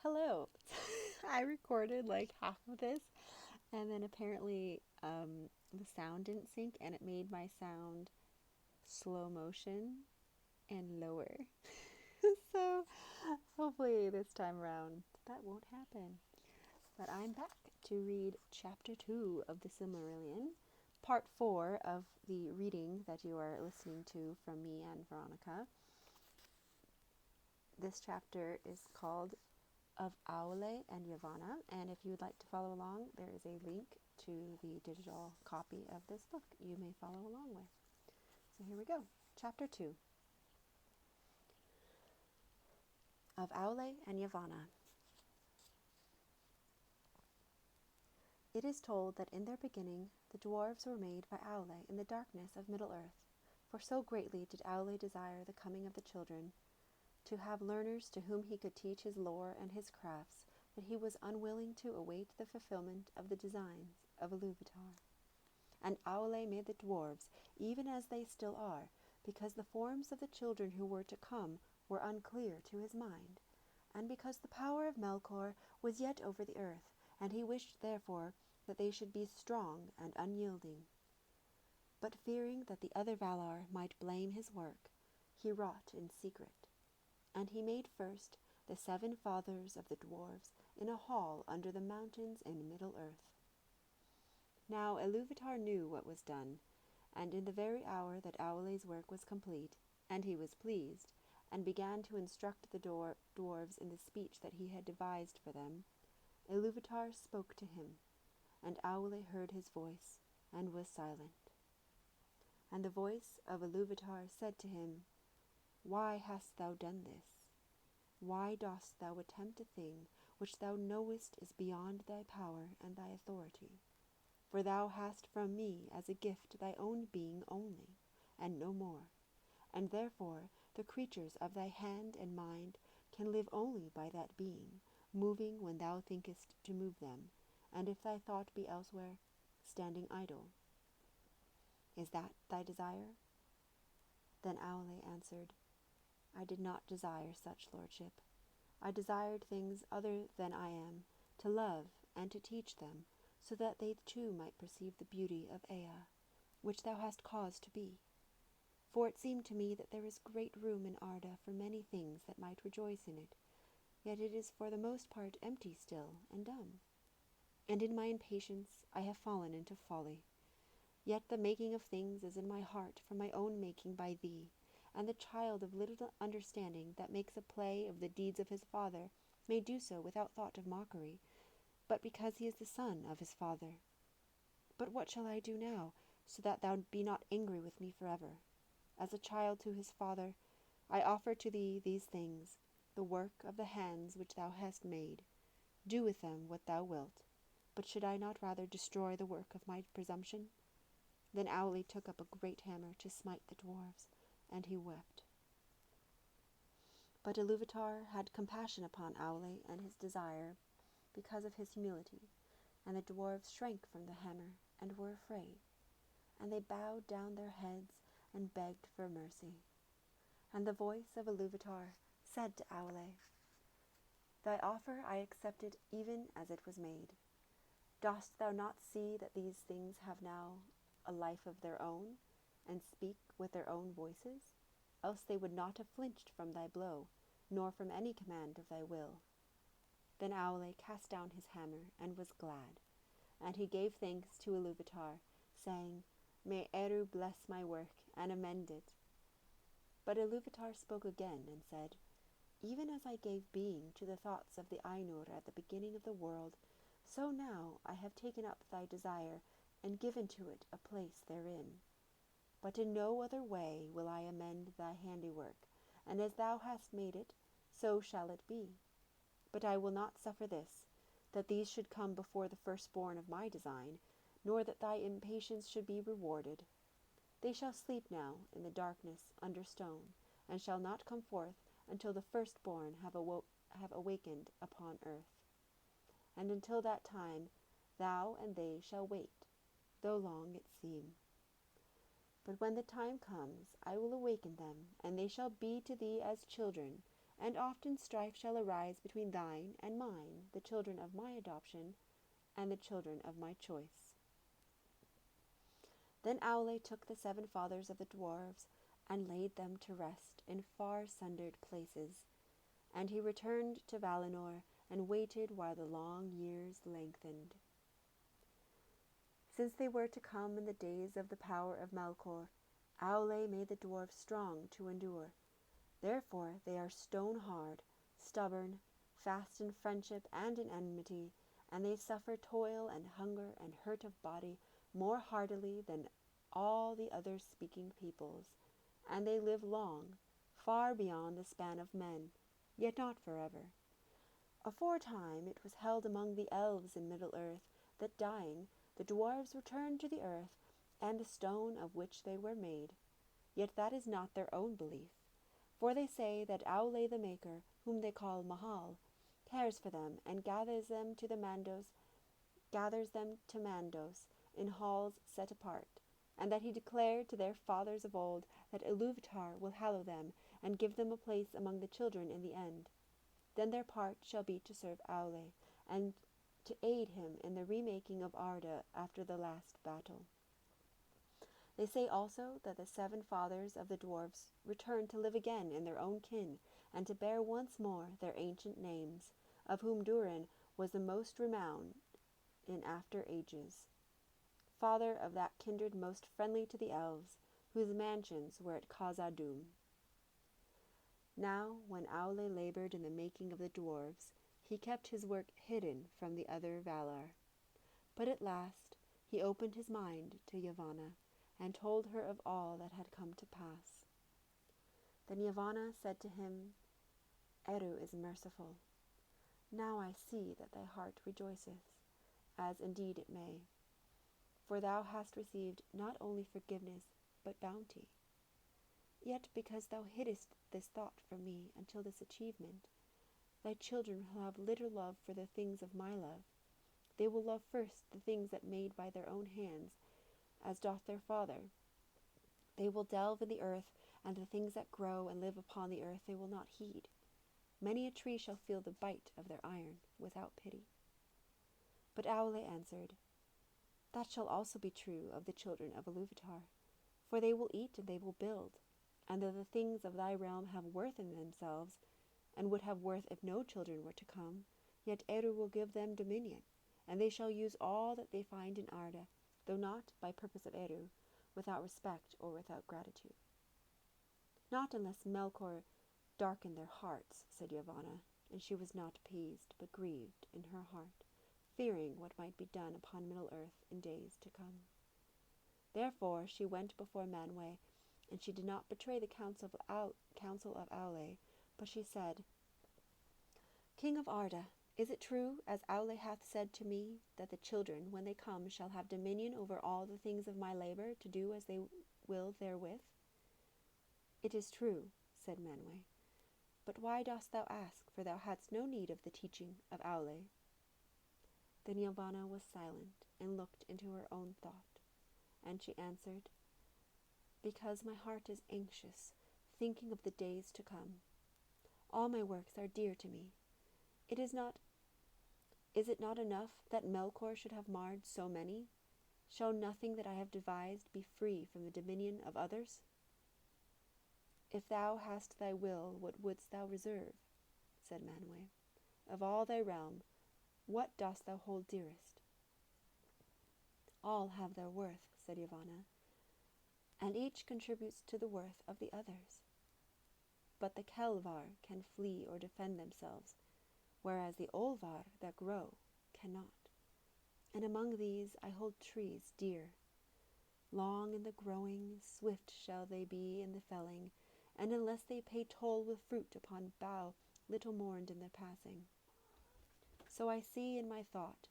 Hello. I recorded like half of this, and then apparently the sound didn't sync, and it made my sound slow motion and lower. So hopefully this time around that won't happen. But I'm back to read Chapter 2 of the Silmarillion, Part 4 of the reading that you are listening to from me and Veronica. This chapter is called Of Aule and Yavanna, and if you would like to follow along, there is a link to the digital copy of this book you may follow along with. So here we go. Chapter 2. Of Aule and Yavanna. It is told that in their beginning the dwarves were made by Aule in the darkness of Middle-earth, for so greatly did Aule desire the coming of the children, to have learners to whom he could teach his lore and his crafts, that he was unwilling to await the fulfillment of the designs of Iluvatar. And Aule made the dwarves even as they still are, because the forms of the children who were to come were unclear to his mind, and because the power of Melkor was yet over the earth, and he wished therefore that they should be strong and unyielding. But fearing that the other Valar might blame his work, he wrought in secret. And he made first the 7 fathers of the dwarves in a hall under the mountains in Middle-earth. Now Iluvatar knew what was done, and in the very hour that Aule's work was complete, and he was pleased, and began to instruct the dwarves in the speech that he had devised for them, Iluvatar spoke to him, and Aule heard his voice, and was silent. And the voice of Iluvatar said to him, Why hast thou done this? Why dost thou attempt a thing which thou knowest is beyond thy power and thy authority? For thou hast from me as a gift thy own being only, and no more, and therefore the creatures of thy hand and mind can live only by that being, moving when thou thinkest to move them, and if thy thought be elsewhere, standing idle. Is that thy desire? Then Aule answered, I did not desire such, lordship. I desired things other than I am, to love and to teach them, so that they too might perceive the beauty of Ea, which thou hast caused to be. For it seemed to me that there is great room in Arda for many things that might rejoice in it, yet it is for the most part empty still and dumb. And in my impatience I have fallen into folly. Yet the making of things is in my heart for my own making by thee, and the child of little understanding that makes a play of the deeds of his father may do so without thought of mockery, but because he is the son of his father. But what shall I do now, so that thou be not angry with me forever? As a child to his father, I offer to thee these things, the work of the hands which thou hast made. Do with them what thou wilt. But should I not rather destroy the work of my presumption? Then Aule took up a great hammer to smite the dwarves, and he wept. But Iluvatar had compassion upon Aule and his desire, because of his humility, and the dwarves shrank from the hammer, and were afraid, and they bowed down their heads, and begged for mercy. And the voice of Iluvatar said to Aule, Thy offer I accepted even as it was made. Dost thou not see that these things have now a life of their own, and speak with their own voices? Else they would not have flinched from thy blow, nor from any command of thy will. Then Aule cast down his hammer, and was glad, and he gave thanks to Iluvatar, saying, May Eru bless my work, and amend it. But Iluvatar spoke again, and said, Even as I gave being to the thoughts of the Ainur at the beginning of the world, so now I have taken up thy desire, and given to it a place therein. But in no other way will I amend thy handiwork, and as thou hast made it, so shall it be. But I will not suffer this, that these should come before the firstborn of my design, nor that thy impatience should be rewarded. They shall sleep now in the darkness under stone, and shall not come forth until the firstborn have awakened upon earth. And until that time thou and they shall wait, though long it seem. But when the time comes, I will awaken them, and they shall be to thee as children, and often strife shall arise between thine and mine, the children of my adoption, and the children of my choice." Then Aule took the 7 fathers of the dwarves, and laid them to rest in far sundered places. And he returned to Valinor, and waited while the long years lengthened. Since they were to come in the days of the power of Melkor, Aule made the dwarves strong to endure. Therefore they are stone hard, stubborn, fast in friendship and in enmity, and they suffer toil and hunger and hurt of body more heartily than all the other speaking peoples, and they live long, far beyond the span of men, yet not forever. Aforetime it was held among the elves in Middle-earth that, dying, the dwarves returned to the earth and the stone of which they were made. Yet that is not their own belief, for they say that Aule the Maker, whom they call Mahal, cares for them and gathers them to Mandos in halls set apart, and that he declared to their fathers of old that Iluvatar will hallow them and give them a place among the children in the end. Then their part shall be to serve Aule, and to aid him in the remaking of Arda after the last battle. They say also that the 7 fathers of the dwarves return to live again in their own kin, and to bear once more their ancient names, of whom Durin was the most renowned in after ages, father of that kindred most friendly to the elves, whose mansions were at Khazad-dûm. Now, when Aule labored in the making of the dwarves, he kept his work hidden from the other Valar. But at last he opened his mind to Yavanna, and told her of all that had come to pass. Then Yavanna said to him, "Eru is merciful. Now I see that thy heart rejoiceth, as indeed it may. For thou hast received not only forgiveness, but bounty. Yet because thou hiddest this thought from me until this achievement, thy children will have little love for the things of my love. They will love first the things that made by their own hands, as doth their father. They will delve in the earth, and the things that grow and live upon the earth they will not heed. Many a tree shall feel the bite of their iron without pity." But Aule answered, "That shall also be true of the children of Iluvatar, for they will eat and they will build. And though the things of thy realm have worth in themselves, and would have worth if no children were to come, yet Eru will give them dominion, and they shall use all that they find in Arda, though not by purpose of Eru, without respect or without gratitude." "Not unless Melkor darken their hearts," said Yavanna, and she was not appeased, but grieved in her heart, fearing what might be done upon Middle-earth in days to come. Therefore she went before Manwë, and she did not betray the counsel of Aule, but she said, "King of Arda, is it true, as Aule hath said to me, that the children, when they come, shall have dominion over all the things of my labor, to do as they will therewith?" "It is true," said Manwë. "But why dost thou ask? For thou hadst no need of the teaching of Aule." Then Yavanna was silent, and looked into her own thought, and she answered, "Because my heart is anxious, thinking of the days to come. All my works are dear to me. Is it not enough that Melkor should have marred so many? Shall nothing that I have devised be free from the dominion of others?" "If thou hast thy will, what wouldst thou reserve?" said Manwë. "Of all thy realm, what dost thou hold dearest?" "All have their worth," said Yavanna, "and each contributes to the worth of the others. But the Kelvar can flee or defend themselves, whereas the Olvar that grow cannot. And among these I hold trees dear. Long in the growing, swift shall they be in the felling, and unless they pay toll with fruit upon bough, little mourned in their passing. So I see in my thought,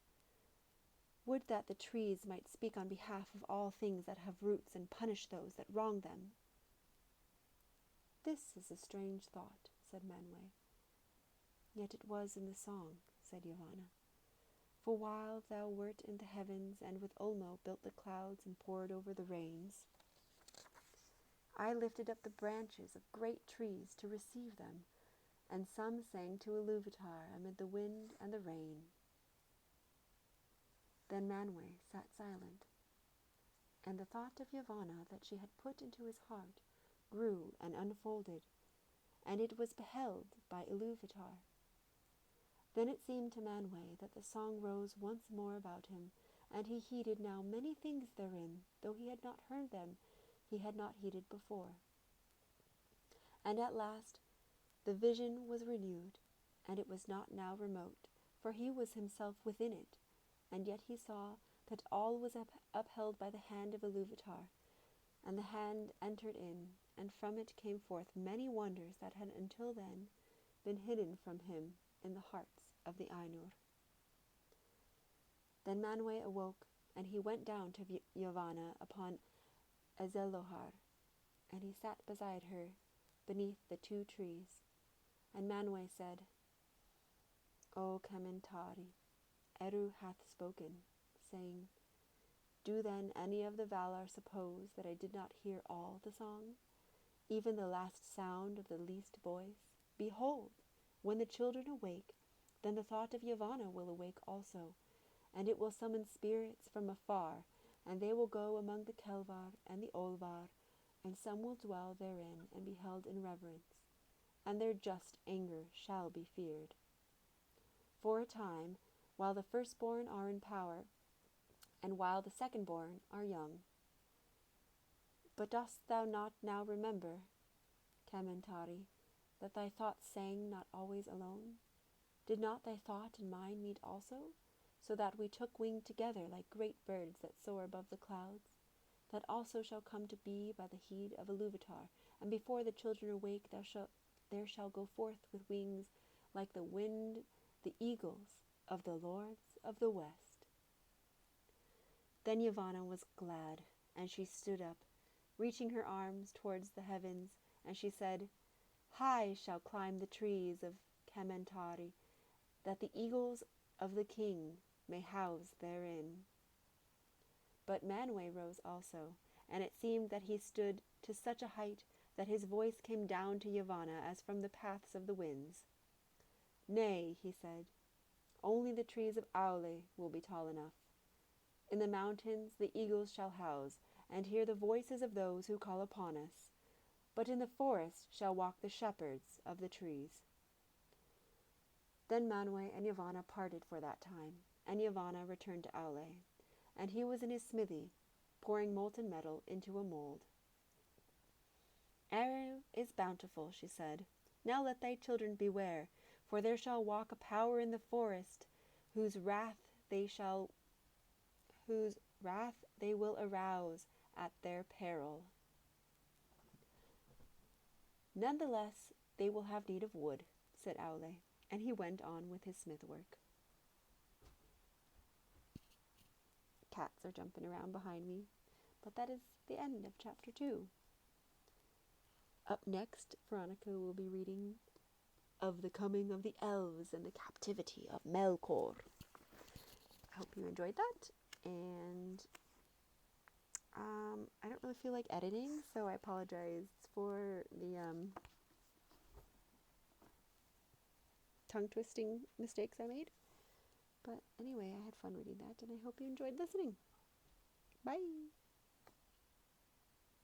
would that the trees might speak on behalf of all things that have roots, and punish those that wrong them." "This is a strange thought," said Manwë. "Yet it was in the song," said Yavanna. "For while thou wert in the heavens, and with Ulmo built the clouds and poured over the rains, I lifted up the branches of great trees to receive them, and some sang to Iluvatar amid the wind and the rain. Then Manwë sat silent, and the thought of Yavanna that she had put into his heart grew and unfolded, and it was beheld by Iluvatar. Then it seemed to Manwë that the song rose once more about him, and he heeded now many things therein, though he had not heard them, he had not heeded before. And at last the vision was renewed, and it was not now remote, for he was himself within it, and yet he saw that all was upheld by the hand of Iluvatar, and the hand entered in, and from it came forth many wonders that had until then been hidden from him in the hearts of the Ainur. Then Manwë awoke, and he went down to Yavanna upon Azelohar, and he sat beside her beneath the 2 trees. And Manwë said, O Kementari, Eru hath spoken, saying, Do then any of the Valar suppose that I did not hear all the song, even the last sound of the least voice? Behold, when the children awake, then the thought of Yavanna will awake also, and it will summon spirits from afar, and they will go among the Kelvar and the Olvar, and some will dwell therein and be held in reverence, and their just anger shall be feared. For a time, while the firstborn are in power, and while the secondborn are young. But dost thou not now remember, Kementari, that thy thoughts sang not always alone? Did not thy thought and mine meet also, so that we took wing together like great birds that soar above the clouds? That also shall come to be by the heed of Iluvatar, and before the children awake there shall go forth with wings like the wind the eagles of the lords of the west. Then Yavanna was glad, and she stood up, reaching her arms towards the heavens, and she said, High shall climb the trees of Kementari, that the eagles of the king may house therein. But Manwë rose also, and it seemed that he stood to such a height that his voice came down to Yavanna as from the paths of the winds. Nay, he said, only the trees of Aule will be tall enough. In the mountains the eagles shall house, and hear the voices of those who call upon us. But in the forest shall walk the shepherds of the trees. Then Manwë and Yavanna parted for that time, and Yavanna returned to Aule, and he was in his smithy, pouring molten metal into a mold. Eru is bountiful, she said. Now let thy children beware, for there shall walk a power in the forest, whose wrath they will arouse at their peril. Nonetheless, they will have need of wood, said Aule, and he went on with his smith work. Cats are jumping around behind me, but that is the end of chapter 2. Up next, Veronica will be reading of the coming of the elves and the captivity of Melkor. I hope you enjoyed that, and I don't really feel like editing, so I apologize for the tongue-twisting mistakes I made. But anyway, I had fun reading that, and I hope you enjoyed listening. Bye!